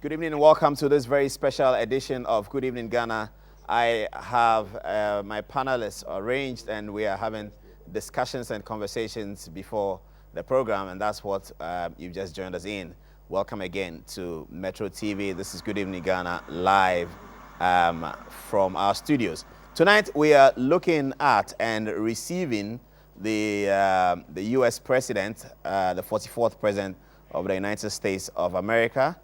Good evening and welcome to this very special edition of Good Evening Ghana. I have my panelists arranged and we are having discussions and conversations before the program, and that's what you've just joined us in. Welcome again to Metro TV. This is Good Evening Ghana live from our studios. Tonight we are looking at and receiving the U.S. President, the 44th President of the United States of America.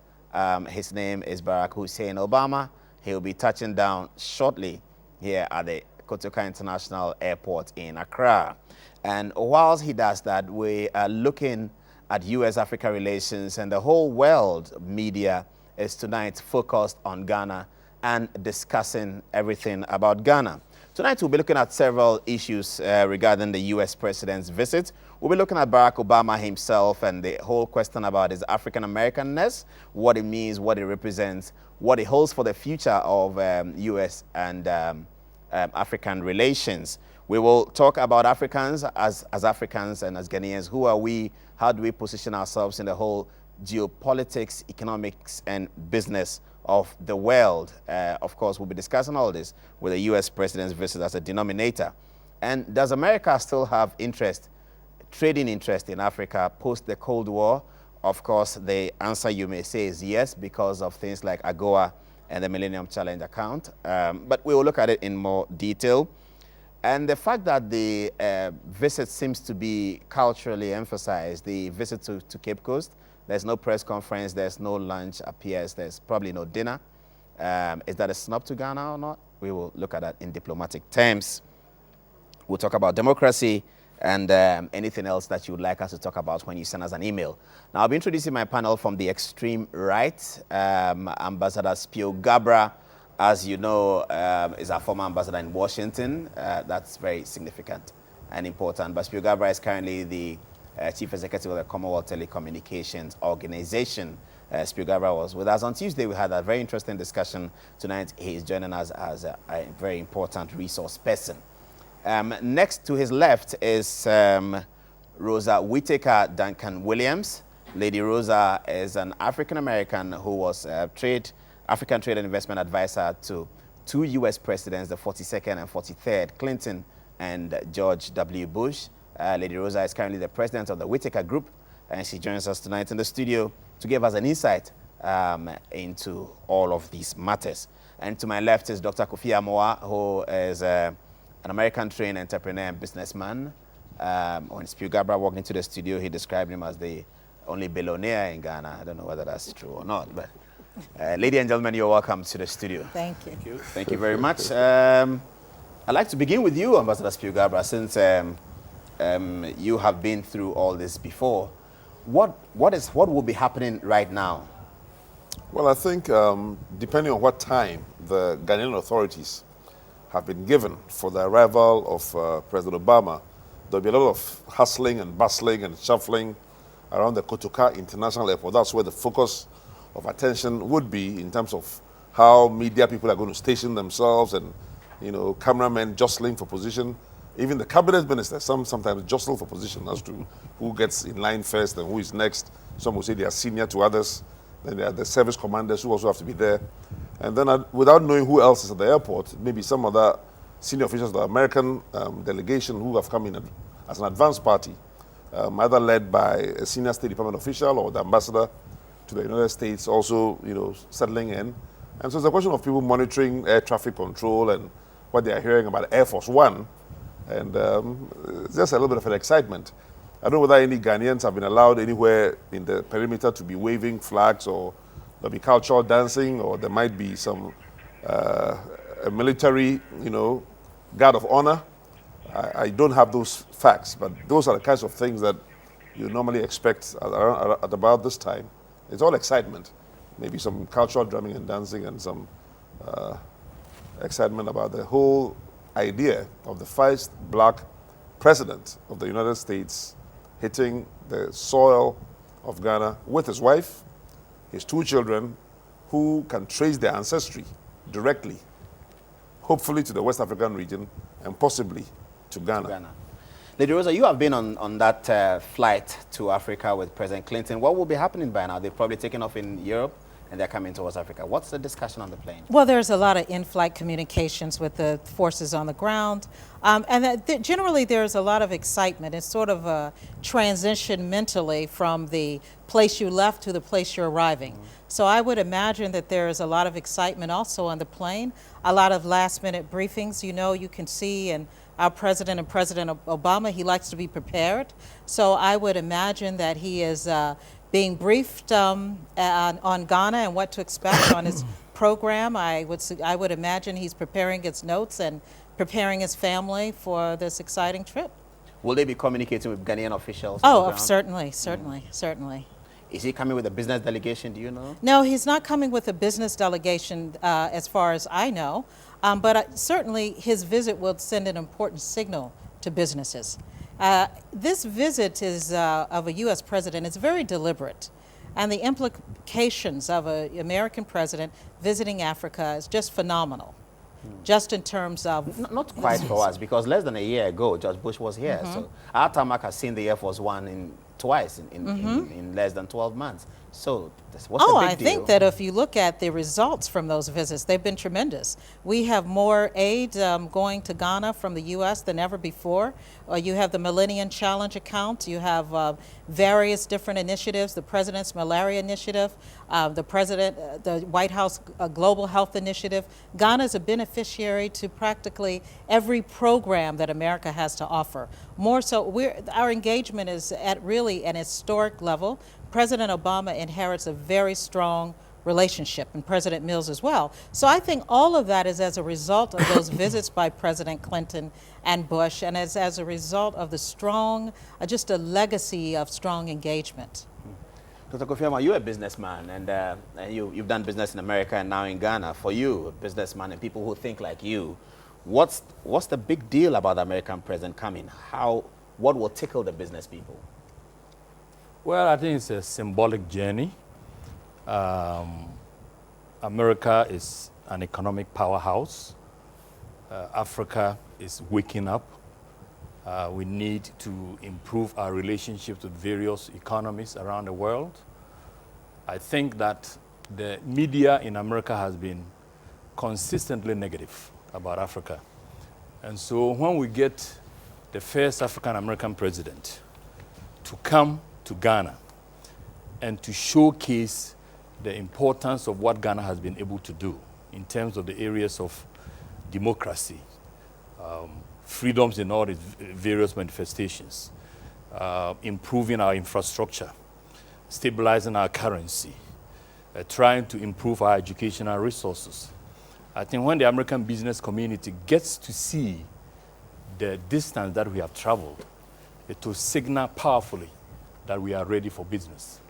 His name is Barack Hussein Obama. He'll be touching down shortly here at the Kotoka International Airport in Accra. And whilst he does that, we are looking at U.S.-Africa relations, and the whole world media is tonight focused on Ghana and discussing everything about Ghana. Tonight we'll be looking at several issues regarding the U.S. President's visit. We'll be looking at Barack Obama himself and the whole question about his African-Americanness, what it means, what it represents, what it holds for the future of U.S. and African relations. We will talk about Africans as Africans and as Ghanaians. Who are we? How do we position ourselves in the whole geopolitics, economics, and business of the world? Of course, we'll be discussing all this with the U.S. President's visit as a denominator. And does America still have trading interest in Africa post the Cold War? Of course, the answer you may say is yes, because of things like AGOA and the Millennium Challenge account. But we will look at it in more detail. And the fact that the visit seems to be culturally emphasized, the visit to Cape Coast, there's no press conference, there's no lunch appears, there's probably no dinner. Is that a snub to Ghana or not? We will look at that in diplomatic terms. We'll talk about democracy and anything else that you would like us to talk about when you send us an email. Now, I'll be introducing my panel from the extreme right. Ambassador Spio Garbrah, as you know, is our former ambassador in Washington. That's very significant and important. But Spio Garbrah is currently the Chief Executive of the Commonwealth Telecommunications Organization. Spio Garbrah was with us on Tuesday. We had a very interesting discussion. Tonight, he is joining us as a very important resource person. Next to his left is Rosa Whitaker Duncan Williams. Lady Rosa is an African-American who was African Trade and Investment Advisor to two U.S. presidents, the 42nd and 43rd, Clinton and George W. Bush. Lady Rosa is currently the president of the Whitaker Group, and she joins us tonight in the studio to give us an insight into all of these matters. And to my left is Dr. Kofi Amoah, who is an American-trained entrepreneur and businessman. When Spio Garbrah walked into the studio, he described him as the only billionaire in Ghana. I don't know whether that's true or not, but ladies and gentlemen, you're welcome to the studio. Thank you. Thank you very much. I'd like to begin with you, Ambassador Spio Garbrah, since you have been through all this before. What will be happening right now? Well, I think depending on what time the Ghanaian authorities have been given for the arrival of President Obama, there'll be a lot of hustling and bustling and shuffling around the Kotoka International Airport. That's where the focus of attention would be in terms of how media people are going to station themselves and, cameramen jostling for position. Even the cabinet ministers, sometimes jostle for position as to who gets in line first and who is next. Some will say they are senior to others. Then there are the service commanders who also have to be there. And then without knowing who else is at the airport, maybe some other senior officials of the American delegation who have come in as an advance party, either led by a senior State Department official or the ambassador to the United States also, settling in. And so it's a question of people monitoring air traffic control and what they are hearing about Air Force One. And it's just a little bit of an excitement. I don't know whether any Ghanaians have been allowed anywhere in the perimeter to be waving flags, or there'll be cultural dancing, or there might be some a military, guard of honor. I don't have those facts, but those are the kinds of things that you normally expect at about this time. It's all excitement. Maybe some cultural drumming and dancing and some excitement about the whole idea of the first black president of the United States hitting the soil of Ghana with his wife, his two children, who can trace their ancestry directly, hopefully to the West African region and possibly to Ghana. Lady Rosa, you have been on that flight to Africa with President Clinton. What will be happening by now? They've probably taken off in Europe and they're coming towards Africa. What's the discussion on the plane? Well, there's a lot of in-flight communications with the forces on the ground. Generally, there's a lot of excitement. It's sort of a transition mentally from the place you left to the place you're arriving. So I would imagine that there is a lot of excitement also on the plane, a lot of last-minute briefings. You know, you can see, and our president and President Obama, he likes to be prepared. So I would imagine that he is being briefed on Ghana and what to expect on his program. I would imagine he's preparing his notes and preparing his family for this exciting trip. Will they be communicating with Ghanaian officials? Oh, certainly. Is he coming with a business delegation, do you know? No, he's not coming with a business delegation as far as I know, but certainly his visit will send an important signal to businesses. This visit is of a U.S. president. It's very deliberate, and the implications of an American president visiting Africa is just phenomenal, just in terms of... Not quite for us, because less than a year ago, George Bush was here. So our tarmac has seen the Air Force One twice in less than 12 months. So what's the big deal? I think that if you look at the results from those visits, they've been tremendous. We have more aid going to Ghana from the U.S. than ever before. You have the Millennium Challenge account. You have various different initiatives, the President's Malaria Initiative, the White House Global Health Initiative. Ghana is a beneficiary to practically every program that America has to offer. More so, our engagement is at really an historic level. President Obama inherits a very strong relationship, and President Mills as well. So I think all of that is as a result of those visits by President Clinton and Bush, and as a result of the strong, just a legacy of strong engagement. Dr. Kofi Amoah, you're a businessman, and you've done business in America and now in Ghana. For you, a businessman and people who think like you, what's the big deal about the American president coming? What will tickle the business people? Well, I think it's a symbolic journey. America is an economic powerhouse. Africa is waking up. We need to improve our relationships with various economies around the world. I think that the media in America has been consistently negative about Africa. And so when we get the first African-American president to come to Ghana and to showcase the importance of what Ghana has been able to do in terms of the areas of democracy, freedoms in all its various manifestations, improving our infrastructure, stabilizing our currency, trying to improve our educational resources. I think when the American business community gets to see the distance that we have traveled, it will signal powerfully that we are ready for business.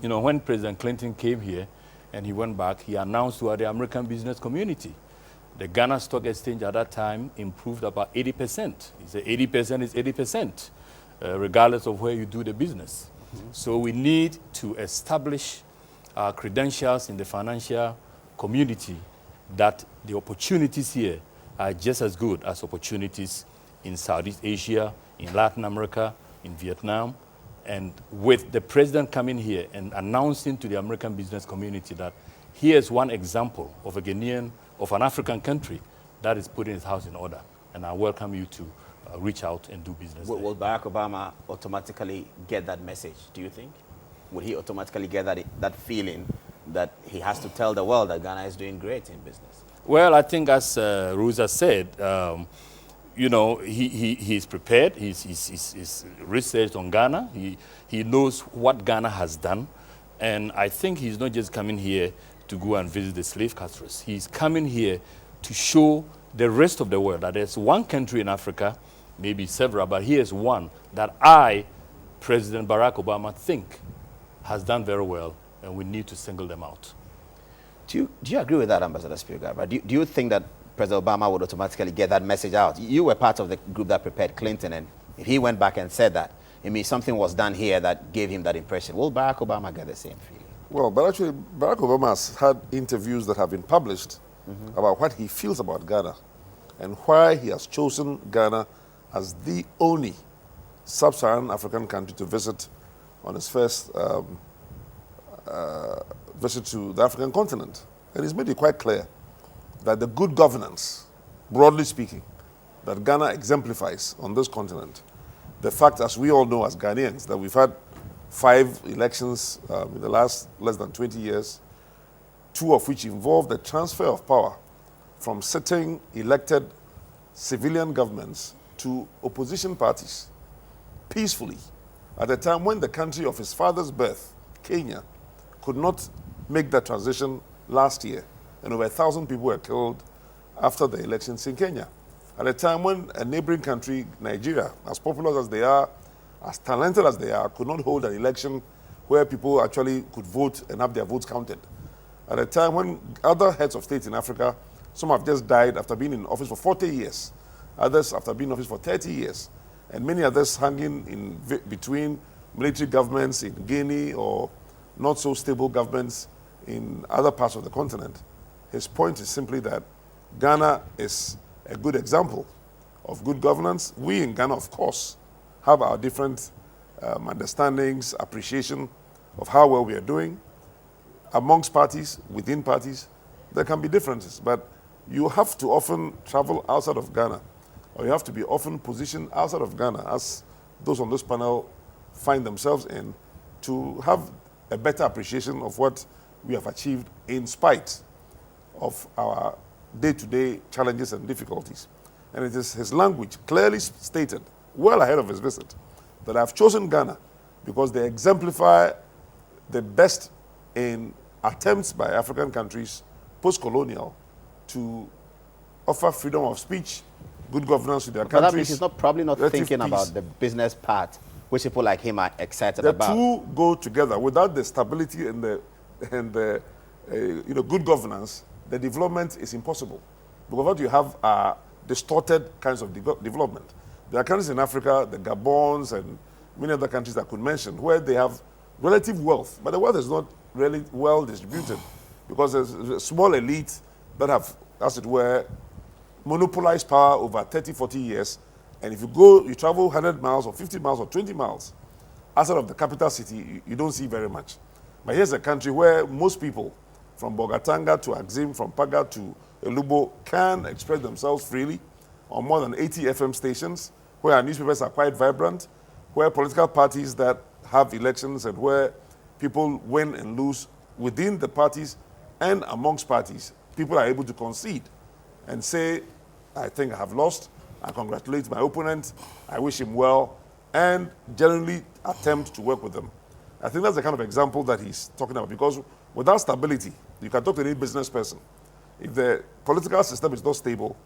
You know, when President Clinton came here and he went back, he announced to the American business community, the Ghana Stock Exchange at that time improved about 80%. He said 80% is 80%, regardless of where you do the business. So we need to establish our credentials in the financial community that the opportunities here are just as good as opportunities in Southeast Asia, in Latin America, in Vietnam. And with the president coming here and announcing to the American business community that here's one example of a Ghanaian, of an African country that is putting its house in order. And I welcome you to reach out and do business. Will Barack Obama automatically get that message, do you think? Will he automatically get that feeling that he has to tell the world that Ghana is doing great in business? Well, I think as Rosa said, you know, he's prepared. He's researched on Ghana. He knows what Ghana has done. And I think he's not just coming here to go and visit the slave catchers. He's coming here to show the rest of the world that there's one country in Africa, maybe several, but here's one that President Barack Obama, think has done very well, and we need to single them out. Do you agree with that, Ambassador Spio Garbrah? Do you think that President Obama would automatically get that message out? You were part of the group that prepared Clinton, and if he went back and said that, I mean, something was done here that gave him that impression. Will Barack Obama get the same feeling? Well, but actually, Barack Obama has had interviews that have been published about what he feels about Ghana and why he has chosen Ghana as the only sub-Saharan African country to visit on his first visit to the African continent. And he's made it quite clear that the good governance, broadly speaking, that Ghana exemplifies on this continent, the fact, as we all know as Ghanaians, that we've had 5 elections in the last less than 20 years, 2 of which involved the transfer of power from sitting elected civilian governments to opposition parties peacefully at a time when the country of his father's birth, Kenya, could not make that transition last year, and over 1,000 people were killed after the elections in Kenya. At a time when a neighboring country, Nigeria, as popular as they are, as talented as they are, could not hold an election where people actually could vote and have their votes counted. At a time when other heads of state in Africa, some have just died after being in office for 40 years, others after being in office for 30 years, and many others hanging in between military governments in Guinea or not so stable governments in other parts of the continent. His point is simply that Ghana is a good example of good governance. We in Ghana, of course, have our different understandings, appreciation of how well we are doing. Amongst parties, within parties, there can be differences, but you have to often travel outside of Ghana, or you have to be often positioned outside of Ghana, as those on this panel find themselves in, to have a better appreciation of what we have achieved in spite of our day-to-day challenges and difficulties. And it is his language clearly stated, well ahead of his visit, that I've chosen Ghana because they exemplify the best in attempts by African countries, post-colonial, to offer freedom of speech, good governance to their But that means countries. he's probably not thinking peace. about the business part, which people like him are excited The about. two go together. Without the stability and the good governance, the development is impossible. Because what you have are distorted kinds of development. There are countries in Africa, the Gabons and many other countries that I could mention, where they have relative wealth, but the wealth is not really well distributed because there's a small elite that have, as it were, monopolized power over 30, 40 years. And if you travel 100 miles or 50 miles or 20 miles outside of the capital city, you don't see very much. But here's a country where most people, from Bogatanga to Axim, from Paga to Elubo, can express themselves freely on more than 80 FM stations, where our newspapers are quite vibrant, where political parties that have elections and where people win and lose within the parties and amongst parties, people are able to concede and say, I think I have lost, I congratulate my opponent, I wish him well, and generally attempt to work with them. I think that's the kind of example that he's talking about, because without stability, you can talk to any business person. If the political system is not stable,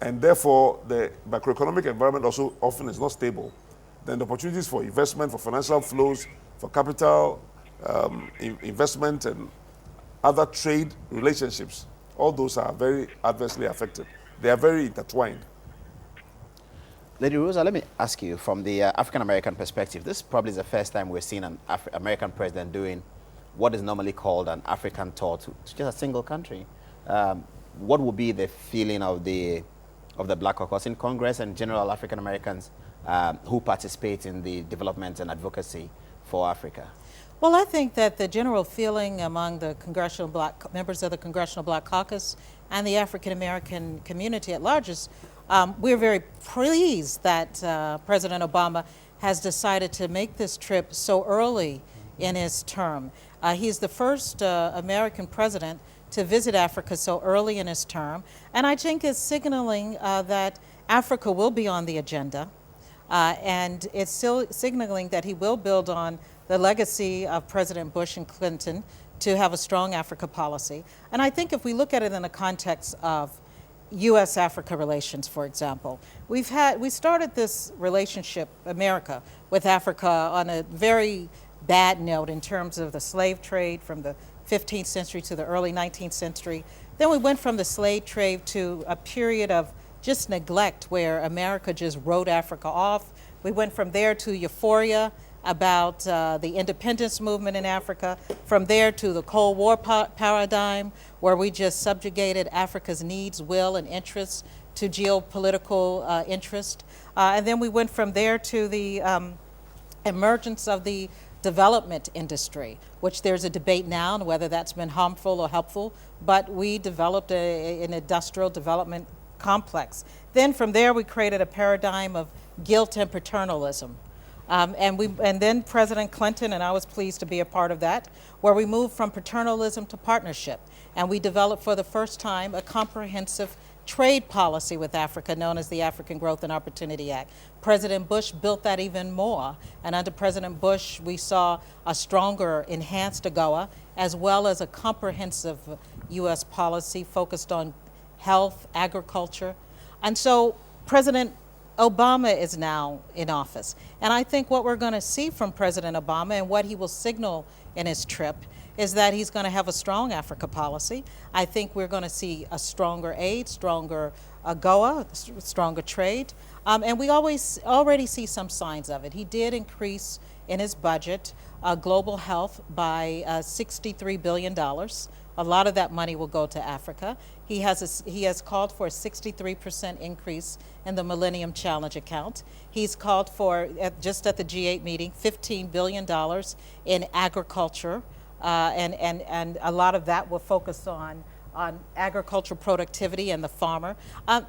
and therefore the macroeconomic environment also often is not stable, then the opportunities for investment, for financial flows, for capital investment and other trade relationships, all those are very adversely affected. They are very intertwined. Lady Rosa, let me ask you, from the African-American perspective, this probably is the first time we're seeing an American president doing what is normally called an African tour to just a single country. What would be the feeling of the Black Caucus in Congress and general African-Americans who participate in the development and advocacy for Africa? Well, I think that the general feeling among the members of the Congressional Black Caucus and the African-American community at large is we're very pleased that President Obama has decided to make this trip so early in his term. He's the first American president to visit Africa so early in his term, and I think it's signaling that Africa will be on the agenda, and it's still signaling that he will build on the legacy of President Bush and Clinton to have a strong Africa policy. And I think if we look at it in the context of U.S.-Africa relations, for example, we started this relationship, America, with Africa on a very bad note in terms of the slave trade from the 15th century to the early 19th century. Then we went from the slave trade to a period of just neglect where America just wrote Africa off. We went from there to euphoria about the independence movement in Africa, from there to the Cold War paradigm, where we just subjugated Africa's needs, will, and interests to geopolitical interest. And then we went from there to the emergence of the development industry, which there's a debate now on whether that's been harmful or helpful, but we developed an industrial development complex. Then from there we created a paradigm of guilt and paternalism. And then President Clinton, and I was pleased to be a part of that, where we moved from paternalism to partnership. And we developed for the first time a comprehensive trade policy with Africa known as the African Growth and Opportunity Act. President Bush built that even more. And under President Bush, we saw a stronger, enhanced AGOA, as well as a comprehensive U.S. policy focused on health, agriculture. And so President Obama is now in office. And I think what we're going to see from President Obama and what he will signal in his trip is that he's going to have a strong Africa policy. I think we're going to see a stronger aid, stronger AGOA, stronger trade. And we already see some signs of it. He did increase in his budget global health by $63 billion. A lot of that money will go to Africa. He has called for a 63% increase in the Millennium Challenge account. He's called for, just at the G8 meeting, $15 billion in agriculture, and a lot of that will focus on agricultural productivity and the farmer.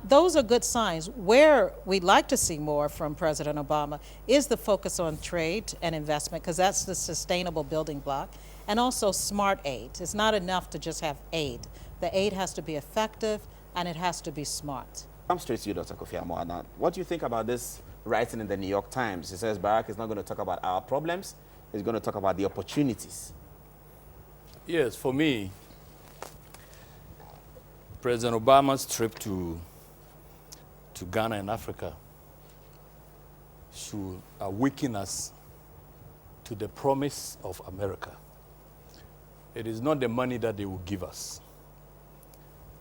Those are good signs. Where we'd like to see more from President Obama is the focus on trade and investment, because that's the sustainable building block, and also smart aid. It's not enough to just have aid. The aid has to be effective and it has to be smart. I'm straight to you, Dr. Kofi Amoah. Now, what do you think about this writing in the New York Times? It says Barack is not going to talk about our problems, he's going to talk about the opportunities. Yes, for me, President Obama's trip to Ghana and Africa should awaken us to the promise of America. It is not the money that they will give us.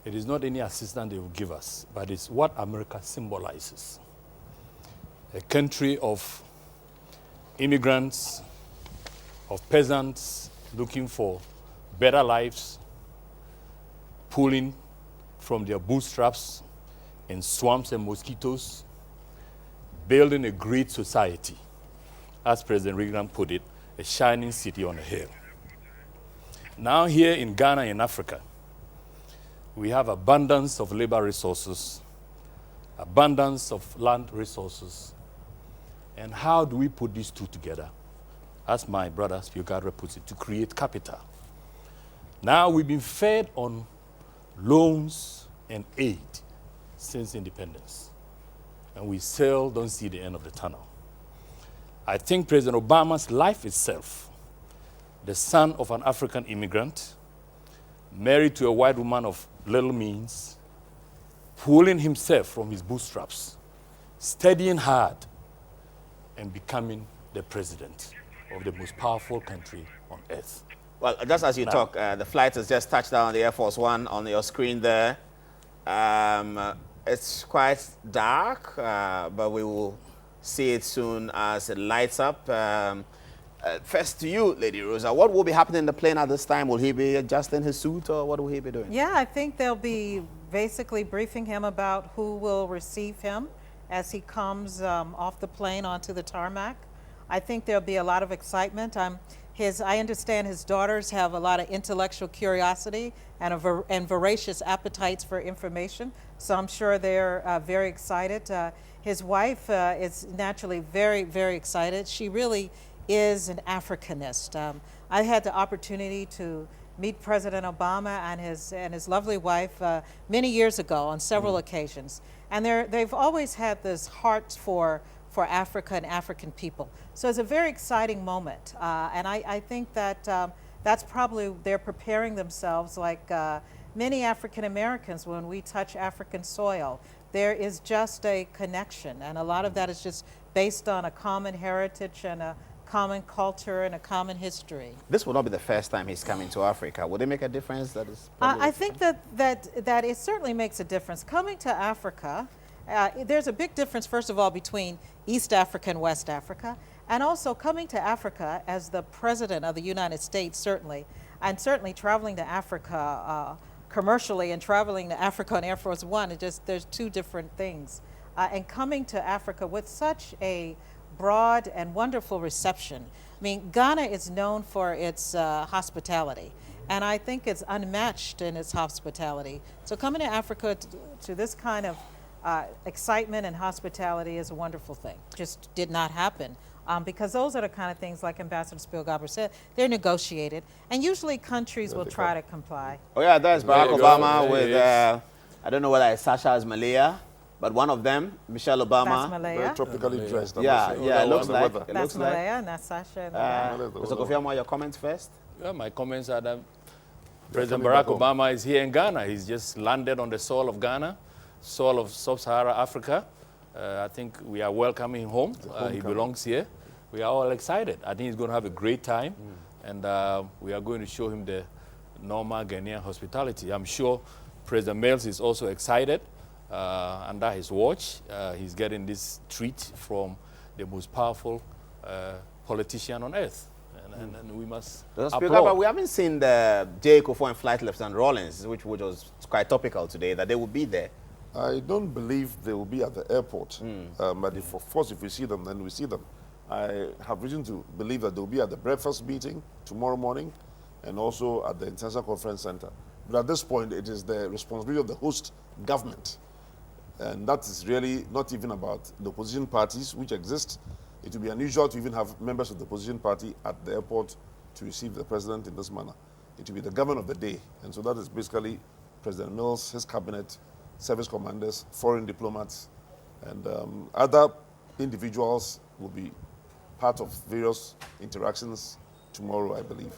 It is not any assistance they will give us, but it's what America symbolizes. A country of immigrants, of peasants looking for better lives, pulling from their bootstraps in swamps and mosquitoes, building a great society, as President Reagan put it, a shining city on a hill. Now here in Ghana and Africa, we have abundance of labor resources, abundance of land resources. And how do we put these two together? As my brother Spio Garbrah puts it, to create capital. Now we've been fed on loans and aid since independence. And we still don't see the end of the tunnel. I think President Obama's life itself, the son of an African immigrant, married to a white woman of little means, pulling himself from his bootstraps, studying hard, and becoming the president of the most powerful country on earth. Well, just as you talk, the flight has just touched down on the Air Force One on your screen there. It's quite dark, but we will see it soon as it lights up. First to you, Lady Rosa, what will be happening in the plane at this time? Will he be adjusting his suit, or what will he be doing? Yeah, I think they'll be basically briefing him about who will receive him as he comes off the plane onto the tarmac. I think there'll be a lot of excitement. I understand his daughters have a lot of intellectual curiosity and voracious appetites for information, so I'm sure they're very excited. His wife is naturally very, very excited. She really is an Africanist. I had the opportunity to meet President Obama and his lovely wife many years ago on several occasions, and they've always had this heart for Africa and African people. So it's a very exciting moment, and I think that that's probably, they're preparing themselves like many African Americans when we touch African soil. There is just a connection, and a lot of that is just based on a common heritage and a common culture and a common history. This will not be the first time he's coming to Africa. Would it make a difference? I think that it certainly makes a difference. Coming to Africa, there's a big difference, first of all, between East Africa and West Africa, and also coming to Africa as the President of the United States, certainly, and certainly traveling to Africa commercially and traveling to Africa on Air Force One, there's two different things. And coming to Africa with such a broad and wonderful reception. I mean, Ghana is known for its hospitality, and I think it's unmatched in its hospitality. So coming to Africa to this kind of excitement and hospitality is a wonderful thing. Just did not happen. Because those are the kind of things, like Ambassador Spio Garbrah said, they're negotiated, and usually countries will try to comply. Oh yeah, that's Barack Obama with, I don't know whether it's Sasha Malaya, but one of them, Michelle Obama. That's Malaya. Very tropically dressed. Yeah, yeah, it looks like. It That's looks like. Malaya, and that's Sasha. And Mr. Kofi Amoah, your comments first? Yeah, my comments are that President Barack Obama is here in Ghana. He's just landed on the soil of Ghana, soil of sub-Saharan Africa. I think we are welcoming him home. He belongs here. We are all excited. I think he's going to have a great time, and we are going to show him the normal Ghanaian hospitality. I'm sure President Mills is also excited. Under his watch, he's getting this treat from the most powerful politician on earth, and we must applaud. But we haven't seen the J. Kofi and Flight Lieutenant Rollins, which was quite topical today, that they will be there. I don't believe they will be at the airport, but if, of course, if we see them, then we see them. I have reason to believe that they'll be at the breakfast meeting tomorrow morning and also at the International Conference Center. But at this point, it is the responsibility of the host government. And that is really not even about the opposition parties which exist. It would be unusual to even have members of the opposition party at the airport to receive the president in this manner. It will be the government of the day. And so that is basically President Mills, his cabinet, service commanders, foreign diplomats, and other individuals will be part of various interactions tomorrow, I believe.